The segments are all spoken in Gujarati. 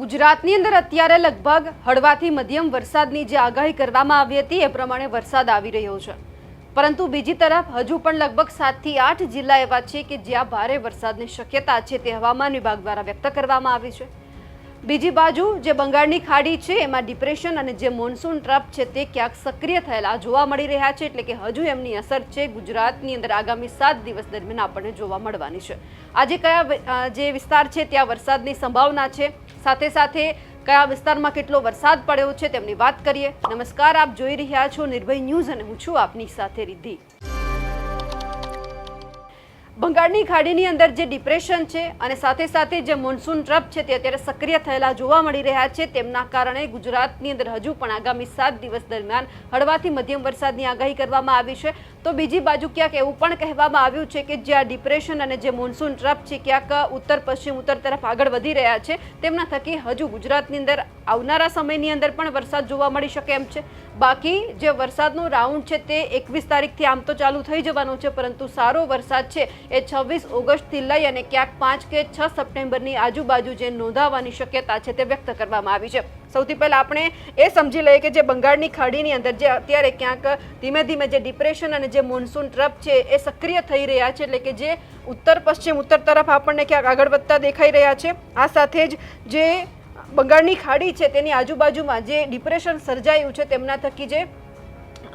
ગુજરાતની અંદર અત્યારે લગભગ હળવાથી મધ્યમ વરસાદની જે આગાહી કરવામાં આવી હતી એ પ્રમાણે વરસાદ આવી રહ્યો છે, પરંતુ બીજી તરફ હજુ પણ લગભગ 7 થી 8 જિલ્લા એવા છે કે જ્યાં ભારે વરસાદની શક્યતા છે તે હવામાન વિભાગ દ્વારા વ્યક્ત કરવામાં આવી છે। બીજી બાજુ જે બંગાળની ખાડી છે એમાં ડિપ્રેશન અને જે મોન્સૂન ટ્રફ છે તે ક્યાંક સક્રિય થયેલા જોવા મળી રહ્યા છે, એટલે કે હજુ એમની અસર છે ગુજરાતની અંદર આગામી 7 દિવસ દરમિયાન આપણને જોવા મળવાની છે। આજે કયા જે વિસ્તાર છે ત્યાં વરસાદની સંભાવના છે, સાથે સાથે કયા વિસ્તારમાં કેટલો વરસાદ પડ્યો છે તેમની વાત કરીએ। નમસ્કાર, આપ જોઈ રહ્યા છો નિર્ભય ન્યૂઝ અને હું છું આપની સાથે રિદ્ધિ। બંગાળની ખાડીની અંદર જે ડિપ્રેશન છે અને સાથે સાથે જે મોન્સૂન ટ્રફ છે તે અત્યારે સક્રિય થયેલા જોવા મળી રહ્યા છે, તેમના કારણે ગુજરાતની અંદર હજુ પણ આગામી 7 દિવસ દરમિયાન હળવાથી મધ્યમ વરસાદની આગાહી કરવામાં આવી છે। તો બીજી બાજુ ક્યાંક એવું પણ કહેવામાં આવ્યું છે કે જે આ ડિપ્રેશન અને જે મોન્સૂન ટ્રફ છે ક્યાંક ઉત્તર પશ્ચિમ ઉત્તર તરફ આગળ વધી રહ્યા છે, તેમના થકી હજુ ગુજરાતની અંદર આવનારા સમયની અંદર પણ વરસાદ જોવા મળી શકે એમ છે। બાકી જે વરસાદનો રાઉન્ડ છે તે 21 તારીખથી આમ તો ચાલુ થઈ જવાનો છે, પરંતુ સારો વરસાદ છે એ 26 ઓગસ્ટથી લઈ અને ક્યાંક 5 કે 6 સપ્ટેમ્બરની આજુબાજુ જે નોંધાવાની શક્યતા છે તે વ્યક્ત કરવામાં આવી છે। સૌથી પહેલાં આપણે એ સમજી લઈએ કે જે બંગાળની ખાડીની અંદર જે અત્યારે ક્યાંક ધીમે ધીમે જે ડિપ્રેશન અને જે મોન્સૂન ટ્રફ છે એ સક્રિય થઈ રહ્યા છે, એટલે કે જે ઉત્તર પશ્ચિમ ઉત્તર તરફ આપણને ક્યાંક આગળ વધતા દેખાઈ રહ્યા છે। આ સાથે જ જે બંગાળની ખાડી છે તેની આજુબાજુમાં જે ડિપ્રેશન સર્જાયું છે તેમના થકી જે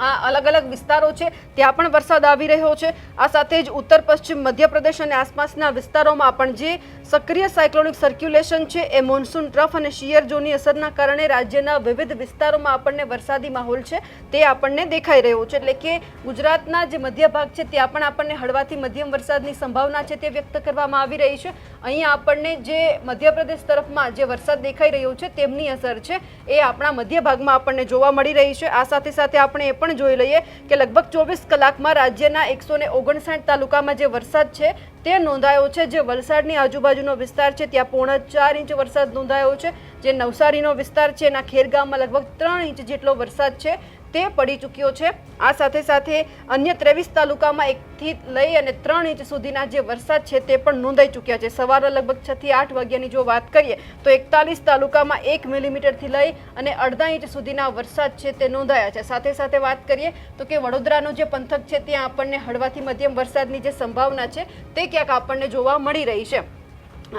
આ અલગ અલગ વિસ્તારો છે ત્યાં પણ વરસાદ આવી રહ્યો છે। આ સાથે જ ઉત્તર પશ્ચિમ મધ્યપ્રદેશ અને આસપાસના વિસ્તારોમાં પણ જે સક્રિય સાયક્લોનિક સર્ક્યુલેશન છે એ મોન્સૂન ટ્રફ અને શિયર ઝોનની અસરના કારણે રાજ્યના વિવિધ વિસ્તારોમાં આપણને વરસાદી માહોલ છે તે આપણને દેખાઈ રહ્યો છે, એટલે કે ગુજરાતના જે મધ્ય ભાગ છે ત્યાં પણ આપણને હળવાથી મધ્યમ વરસાદની સંભાવના છે તે વ્યક્ત કરવામાં આવી રહી છે। અહીંયા આપણને જે મધ્યપ્રદેશ તરફમાં જે વરસાદ દેખાઈ રહ્યો છે તેમની અસર છે એ આપણા મધ્ય ભાગમાં આપણને જોવા મળી રહી છે। આ સાથે સાથે આપણે એ પણ જોઈ લઈએ કે લગભગ 24 કલાકમાં રાજ્યના 159 તાલુકામાં જે વરસાદ છે તે નોંધાયો છે। જે વલસાડની આજુબાજુનો વિસ્તાર છે ત્યાં 4.5 ઇંચ વરસાદ નોંધાયો છે। જે નવસારીનો વિસ્તાર છે એના ખેરગામમાં લગભગ 3 ઇંચ જેટલો વરસાદ છે તે પડી ચૂક્યો છે। આ સાથે સાથે અન્ય 23 તાલુકામાં 1 થી લઈ અને 3 ઇંચ સુધીના જે વરસાદ છે તે પણ નોંધાઈ ચૂક્યા છે। સવારે લગભગ 6 થી 8 વાગ્યાની જો વાત કરીએ તો 41 તાલુકામાં 1 મિલીમીટરથી લઈ અને અડધા ઇંચ સુધીના વરસાદ છે તે નોંધાયા છે। સાથે સાથે વાત કરીએ તો કે વડોદરાનો જે પંથક છે ત્યાં આપણને હળવાથી મધ્યમ વરસાદની જે સંભાવના છે તે ક્યાંક આપણને જોવા મળી રહી છે।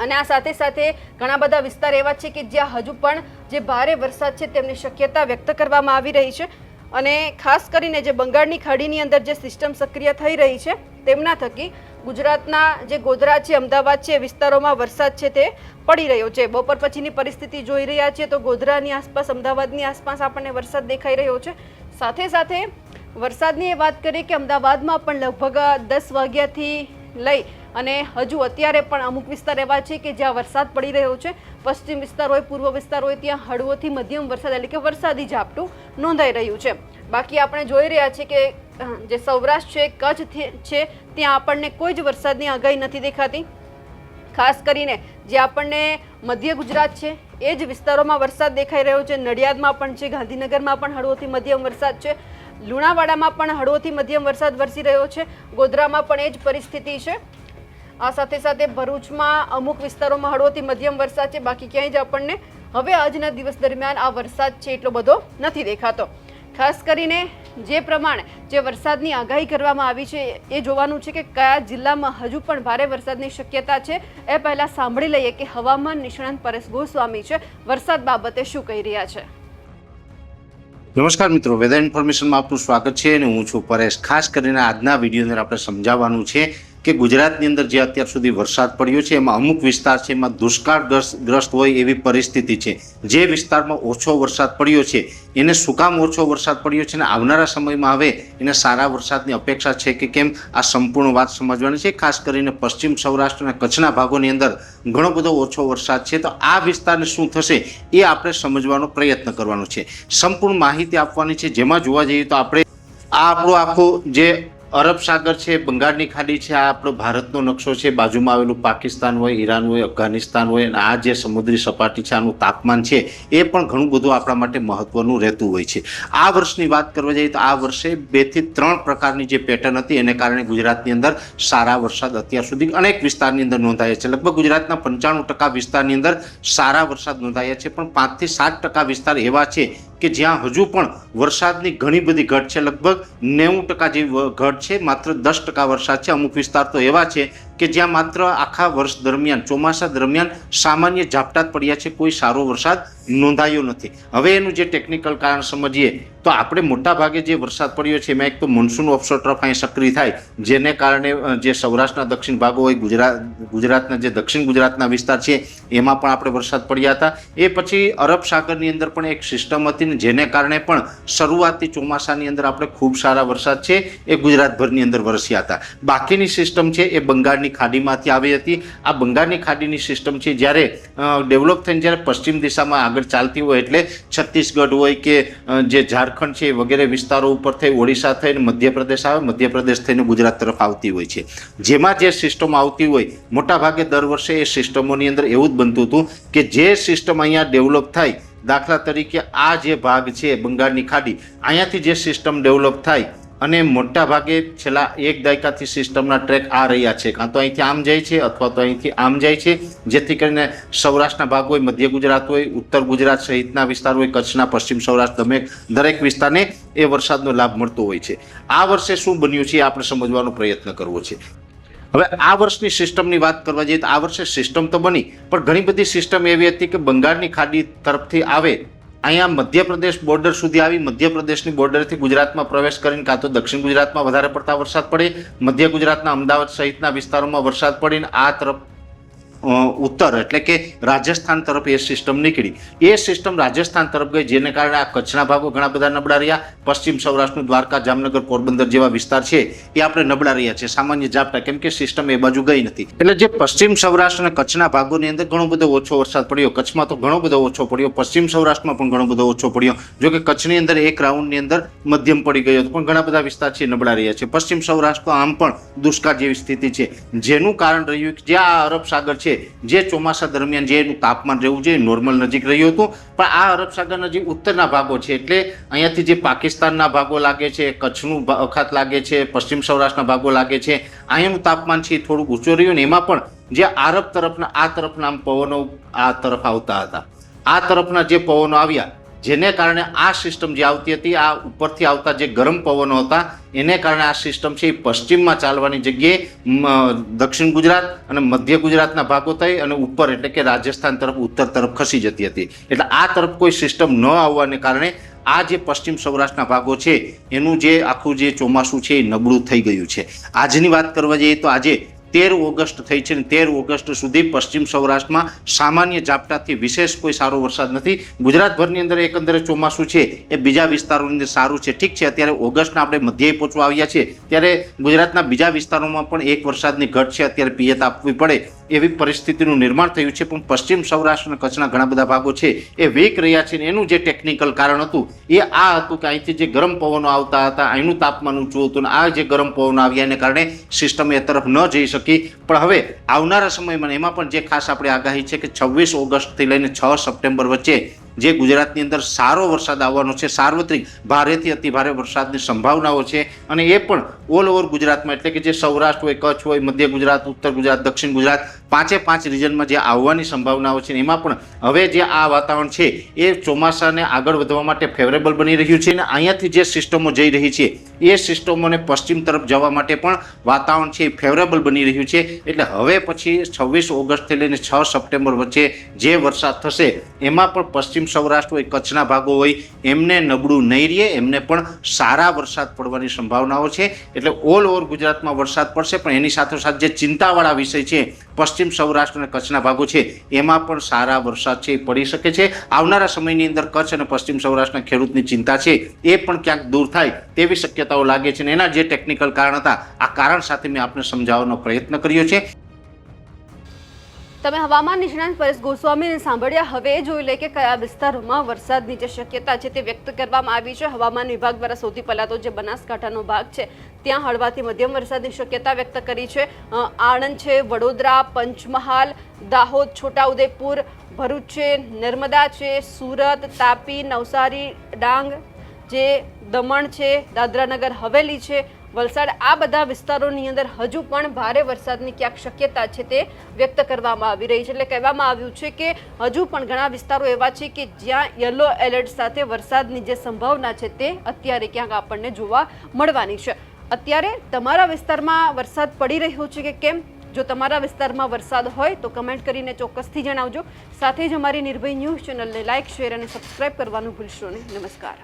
અને આ સાથે સાથે ઘણા બધા વિસ્તાર એવા છે કે જ્યાં હજુ પણ જે ભારે વરસાદ છે તેમની શક્યતા વ્યક્ત કરવામાં આવી રહી છે। અને ખાસ કરીને જે બંગાળની ખાડીની અંદર જે સિસ્ટમ સક્રિય થઈ રહી છે તેમના થકી ગુજરાતના જે ગોધરા છે, અમદાવાદ છે વિસ્તારોમાં વરસાદ છે તે પડી રહ્યો છે। બપોર પછીની પરિસ્થિતિ જોઈ રહ્યા છીએ તો ગોધરાની આસપાસ, અમદાવાદની આસપાસ આપણને વરસાદ દેખાઈ રહ્યો છે। સાથે સાથે વરસાદની એ વાત કરીએ કે અમદાવાદમાં પણ લગભગ 10 વાગ્યાથી લઈ અને હજુ અત્યારે પણ અમુક વિસ્તાર એવા છે કે જ્યાં વરસાદ પડી રહ્યો છે। પશ્ચિમ વિસ્તાર હોય, પૂર્વ વિસ્તાર હોય ત્યાં હળવોથી મધ્યમ વરસાદ એટલે કે વરસાદી ઝાપટું નોંધાઈ રહ્યું છે। બાકી આપણે જોઈ રહ્યા છીએ કે જે સૌરાષ્ટ્ર છે, કચ્છ છે ત્યાં આપણને કોઈ જ વરસાદની આગાહી નથી દેખાતી। ખાસ કરીને જે આપણને મધ્ય ગુજરાત છે એ જ વિસ્તારોમાં વરસાદ દેખાઈ રહ્યો છે। નડિયાદમાં પણ છે, ગાંધીનગરમાં પણ હળવોથી મધ્યમ વરસાદ છે, લુણાવાડામાં પણ હળવોથી મધ્યમ વરસાદ વરસી રહ્યો છે, ગોધરામાં પણ એ જ પરિસ્થિતિ છે। આ સાથે સાથે ભરૂચમાં અમુક વિસ્તારોમાં હળવોથી મધ્યમ વરસાદ છે, બાકી ક્યાંય જ આપણને હવે આજના દિવસ દરમિયાન આ વરસાદ છે એટલો બધો નથી દેખાતો। ખાસ કરીને જે પ્રમાણે જે વરસાદની આગાહી કરવામાં આવી છે એ જોવાનું છે કે કયા જિલ્લામાં હજુ પણ ભારે વરસાદની શક્યતા છે। એ પહેલાં સાંભળી લઈએ કે હવામાન નિષ્ણાંત પરેશ ગોસ્વામી છે વરસાદ બાબતે શું કહી રહ્યા છે। નમસ્કાર મિત્રો, વેધર ઇન્ફોર્મેશનમાં આપનું સ્વાગત છે અને હું છું પરેશ। ખાસ કરીને આજના વિડીયોની અંદર આપણે સમજાવવાનું છે કે ગુજરાતની અંદર જે અત્યાર સુધી વરસાદ પડ્યો છે એમાં અમુક વિસ્તાર છે એમાં દુષ્કાળગ્રસ્ત હોય એવી પરિસ્થિતિ છે। જે વિસ્તારમાં ઓછો વરસાદ પડ્યો છે એને શું કામ ઓછો વરસાદ પડ્યો છે અને આવનારા સમયમાં હવે એને સારા વરસાદની અપેક્ષા છે કે કેમ, આ સંપૂર્ણ વાત સમજવાની છે। ખાસ કરીને પશ્ચિમ સૌરાષ્ટ્ર અને કચ્છના ભાગોની અંદર ઘણો બધો ઓછો વરસાદ છે, તો આ વિસ્તારને શું થશે એ આપણે સમજવાનો પ્રયત્ન કરવાનો છે। સંપૂર્ણ માહિતી આપવાની છે, જેમાં જોવા જઈએ તો આપણે આ આપણું આખું જે અરબ સાગર છે, બંગાળની ખાડી છે, આ આપણો ભારતનો નકશો છે, બાજુમાં આવેલું પાકિસ્તાન હોય, ઈરાન હોય, અફઘાનિસ્તાન હોય, અને આ જે સમુદ્રી સપાટી છે આનું તાપમાન છે એ પણ ઘણું બધું આપણા માટે મહત્વનું રહેતું હોય છે. આ વર્ષની વાત કરવા જઈએ તો આ વર્ષે 2 થી 3 પ્રકારની જે પેટર્ન હતી એને કારણે ગુજરાતની અંદર સારા વરસાદ અત્યાર સુધી અનેક વિસ્તારની અંદર નોંધાયા છે. લગભગ ગુજરાતના 95% વિસ્તારની અંદર સારા વરસાદ નોંધાયા છે, પણ 5 થી 7% વિસ્તાર એવા છે કે જ્યાં હજુ પણ વરસાદની ઘણી બધી ઘટ છે. લગભગ 90% જેવી ઘટ છે, માત્ર 10% વરસાદ છે. અમુક વિસ્તાર તો એવા છે કે જ્યાં માત્ર આખા વર્ષ દરમિયાન ચોમાસા દરમિયાન સામાન્ય ઝાપટા જ પડ્યા છે, કોઈ સારો વરસાદ નોંધાયો નથી. હવે એનું જે ટેકનિકલ કારણ સમજીએ તો આપણે મોટા ભાગે જે વરસાદ પડ્યો છે એમાં એક તો મોન્સૂન ઓફશોર ટ્રફ અહીં સક્રિય થાય, જેને કારણે જે સૌરાષ્ટ્રના દક્ષિણ ભાગો હોય, ગુજરાતના જે દક્ષિણ ગુજરાતના વિસ્તાર છે એમાં પણ આપણે વરસાદ પડ્યા હતા. એ પછી અરબ સાગરની અંદર પણ એક સિસ્ટમ હતી ને જેને કારણે પણ શરૂઆતી ચોમાસાની અંદર આપણે ખૂબ સારા વરસાદ છે એ ગુજરાતભરની અંદર વરસ્યા હતા. બાકીની સિસ્ટમ છે એ બંગાળની ખાડીમાંથી આવી હતી. આ બંગાળની ખાડીની સિસ્ટમ છે જ્યારે ડેવલપ થઈને જ્યારે પશ્ચિમ દિશામાં આગળ ચાલતી હોય એટલે છત્તીસગઢ હોય કે જે ઝારખંડ છે વગેરે વિસ્તારો ઉપર થઈ ઓડિશા થઈને મધ્યપ્રદેશ આવે, મધ્યપ્રદેશ થઈને ગુજરાત તરફ આવતી હોય છે. જેમાં જે સિસ્ટમ આવતી હોય મોટાભાગે દર વર્ષે એ સિસ્ટમોની અંદર એવું જ બનતું હતું કે જે સિસ્ટમ અહીંયા ડેવલપ થાય, દાખલા તરીકે આ જે ભાગ છે બંગાળની ખાડી, અહીંયાથી જે સિસ્ટમ ડેવલપ થાય અને મોટા ભાગે છેલ્લા 1 દાયકાથી સિસ્ટમના ટ્રેક આ રહ્યા છે, કાં તો અહીંથી આમ જાય છે અથવા તો અહીંથી આમ જાય છે, જેથી કરીને સૌરાષ્ટ્રના ભાગ હોય, મધ્ય ગુજરાત હોય, ઉત્તર ગુજરાત સહિતના વિસ્તાર હોય, કચ્છના પશ્ચિમ સૌરાષ્ટ્ર દરેક વિસ્તારને એ વરસાદનો લાભ મળતો હોય છે. આ વર્ષે શું બન્યું છે આપણે સમજવાનો પ્રયત્ન કરવો છે. હવે આ વર્ષની સિસ્ટમની વાત કરવા જઈએ તો આ વર્ષે સિસ્ટમ તો બની, પણ ઘણી બધી સિસ્ટમ એવી હતી કે બંગાળની ખાડી તરફથી આવે, અહીંયા મધ્યપ્રદેશ બોર્ડર સુધી આવી, મધ્યપ્રદેશની બોર્ડરથી ગુજરાતમાં પ્રવેશ કરીને કાં તો દક્ષિણ ગુજરાતમાં વધારે પડતા વરસાદ પડે, મધ્ય ગુજરાતના અમદાવાદ સહિતના વિસ્તારોમાં વરસાદ પડીને આ તરફ ઉત્તર એટલે કે રાજસ્થાન તરફ એ સિસ્ટમ નીકળી. એ સિસ્ટમ રાજસ્થાન તરફ ગઈ, જેને કારણે આ કચ્છના ભાગો ઘણા બધા નબળા રહ્યા. પશ્ચિમ સૌરાષ્ટ્રનું દ્વારકા, જામનગર, પોરબંદર જેવા વિસ્તાર છે એ આપણે નબળા રહ્યા છે સામાન્ય ઝાપટા, કેમ કે સિસ્ટમ એ બાજુ ગઈ નથી. એટલે જે પશ્ચિમ સૌરાષ્ટ્ર અને કચ્છના ભાગોની અંદર ઘણો બધો ઓછો વરસાદ પડ્યો, કચ્છમાં તો ઘણો બધો ઓછો પડ્યો, પશ્ચિમ સૌરાષ્ટ્રમાં પણ ઘણો બધો ઓછો પડ્યો. જો કે કચ્છની અંદર એક રાઉન્ડની અંદર મધ્યમ પડી ગયો હતો, પણ ઘણા બધા વિસ્તાર છે નબળા રહ્યા છે. પશ્ચિમ સૌરાષ્ટ્ર આમ પણ દુષ્કાળ જેવી સ્થિતિ છે, જેનું કારણ રહ્યું કે જે આ અરબ સાગર છે જે ચોમાસા દરમિયાન જે એનું તાપમાન રહેવું જોઈએ નોર્મલ નજીક રહ્યું હતું, પણ આ અરબ સાગરના જે ઉત્તરના ભાગો છે એટલે અહીંયાથી જે પાકિસ્તાનના ભાગો લાગે છે, કચ્છનું અખાત લાગે છે, પશ્ચિમ સૌરાષ્ટ્રના ભાગો લાગે છે, અહીંયાનું તાપમાન છે એ થોડુંક ઊંચું રહ્યું ને એમાં પણ જે આરબ તરફના આ તરફના પવનો આ તરફ આવતા હતા, આ તરફના જે પવનો આવ્યા જેને કારણે આ સિસ્ટમ જે આવતી હતી આ ઉપરથી આવતા જે ગરમ પવનો હતા એને કારણે આ સિસ્ટમ છે એ પશ્ચિમમાં ચાલવાની જગ્યાએ દક્ષિણ ગુજરાત અને મધ્ય ગુજરાતના ભાગો થઈ અને ઉપર એટલે કે રાજસ્થાન તરફ ઉત્તર તરફ ખસી જતી હતી. એટલે આ તરફ કોઈ સિસ્ટમ ન આવવાને કારણે આ જે પશ્ચિમ સૌરાષ્ટ્રના ભાગો છે એનું જે આખું જે ચોમાસું છે એ નબળું થઈ ગયું છે. આજની વાત કરવા જઈએ તો આજે 13 ઓગસ્ટ થઈ છે અને 13 ઓગસ્ટ સુધી પશ્ચિમ સૌરાષ્ટ્રમાં સામાન્ય ઝાપટાથી વિશેષ કોઈ સારો વરસાદ નથી. ગુજરાતભરની અંદર એકંદરે ચોમાસું છે એ બીજા વિસ્તારોની અંદર સારું છે. ઠીક છે, અત્યારે ઓગસ્ટના આપણે મધ્યે પહોંચવા આવ્યા છે ત્યારે ગુજરાતના બીજા વિસ્તારોમાં પણ એક વરસાદની ઘટ છે, અત્યારે પિયત આપવી પડે એવી પરિસ્થિતિનું નિર્માણ થયું છે. પણ પશ્ચિમ સૌરાષ્ટ્ર અને કચ્છના ઘણા બધા ભાગો છે એ વીક રહ્યા છે અને એનું જે ટેકનિકલ કારણ હતું એ આ હતું કે અહીંથી જે ગરમ પવનો આવતા હતા, અહીંનું તાપમાન ઊંચું હતું અને આ જે ગરમ પવનો આવ્યા એને કારણે સિસ્ટમ એ તરફ ન જઈ શકી. પણ હવે આવનારા સમયમાં એમાં પણ જે ખાસ આપણે આગાહી છે કે 26 ઓગસ્ટથી લઈને 6 સપ્ટેમ્બર વચ્ચે જે ગુજરાતની અંદર સારો વરસાદ આવવાનો છે, સાર્વત્રિક ભારેથી અતિ ભારે વરસાદની સંભાવનાઓ છે અને એ પણ ઓલ ઓવર ગુજરાતમાં એટલે કે જે સૌરાષ્ટ્ર હોય, કચ્છ હોય, મધ્ય ગુજરાત, ઉત્તર ગુજરાત, દક્ષિણ ગુજરાત 5 રીજનમાં જે આવવાની સંભાવનાઓ છે એમાં પણ હવે જે આ વાતાવરણ છે એ ચોમાસાને આગળ વધવા માટે ફેવરેબલ બની રહ્યું છે અને અહીંયાથી જે સિસ્ટમો જઈ રહી છે એ સિસ્ટમોને પશ્ચિમ તરફ જવા માટે પણ વાતાવરણ છે એ ફેવરેબલ બની રહ્યું છે. એટલે હવે પછી 26 ઓગસ્ટથી લઈને 6 સપ્ટેમ્બર વચ્ચે જે વરસાદ થશે એમાં પણ પશ્ચિમ સૌરાષ્ટ્ર હોય, કચ્છના ભાગો હોય એમને નબળું નહીં રહે, એમને પણ સારા વરસાદ પડવાની સંભાવનાઓ છે. એટલે ઓલ ઓવર ગુજરાતમાં વરસાદ પડશે, પણ એની સાથોસાથ જે ચિંતાવાળા વિષય છે પશ્ચિમ સૌરાષ્ટ્ર અને કચ્છના ભાગો છે એમાં પણ સારા વરસાદ છે એ પડી શકે છે. આવનારા સમયની અંદર કચ્છ અને પશ્ચિમ સૌરાષ્ટ્રના ખેડૂતની ચિંતા છે એ પણ ક્યાંક દૂર થાય તેવી શક્યતાઓ લાગે છે અને એના જે ટેકનિકલ કારણ હતા આ કારણ સાથે મેં આપને સમજાવવાનો પ્રયત્ન કર્યો છે. તમે હવામાન નિષ્ણાંત પરેશ ગોસ્વામીને સાંભળ્યા. હવે જોઈ લે કે કયા વિસ્તારોમાં વરસાદની જે શક્યતા છે તે વ્યક્ત કરવામાં આવી છે. હવામાન વિભાગ દ્વારા સૌથી પહેલા તો જે બનાસકાંઠાનો ભાગ છે ત્યાં હળવાથી મધ્યમ વરસાદની શક્યતા વ્યક્ત કરી છે. આણંદ છે, વડોદરા, પંચમહાલ, દાહોદ, છોટાઉદેપુર, ભરૂચ છે, નર્મદા છે, સુરત, તાપી, નવસારી, ડાંગ, જે દમણ છે, દાદરાનગર હવેલી છે, વલસાડ, આ બધા વિસ્તારોની અંદર હજુ પણ ભારે વરસાદની ક્યાંક શક્યતા છે તે વ્યક્ત કરવામાં આવી રહી છે. એટલે કહેવામાં આવ્યું છે કે હજુ પણ ઘણા વિસ્તારો એવા છે કે જ્યાં યલો એલર્ટ સાથે વરસાદની જે સંભાવના છે તે અત્યારે ક્યાંક આપણને જોવા મળવાની છે. અત્યારે તમારા વિસ્તારમાં વરસાદ પડી રહ્યો છે કે કેમ? જો તમારા વિસ્તારમાં વરસાદ હોય તો કમેન્ટ કરીને ચોક્કસથી જણાવજો. સાથે જ અમારી નિર્ભય ન્યૂઝ ચેનલને લાઇક, શેર અને સબસ્ક્રાઇબ કરવાનું ભૂલશો નહીં. નમસ્કાર.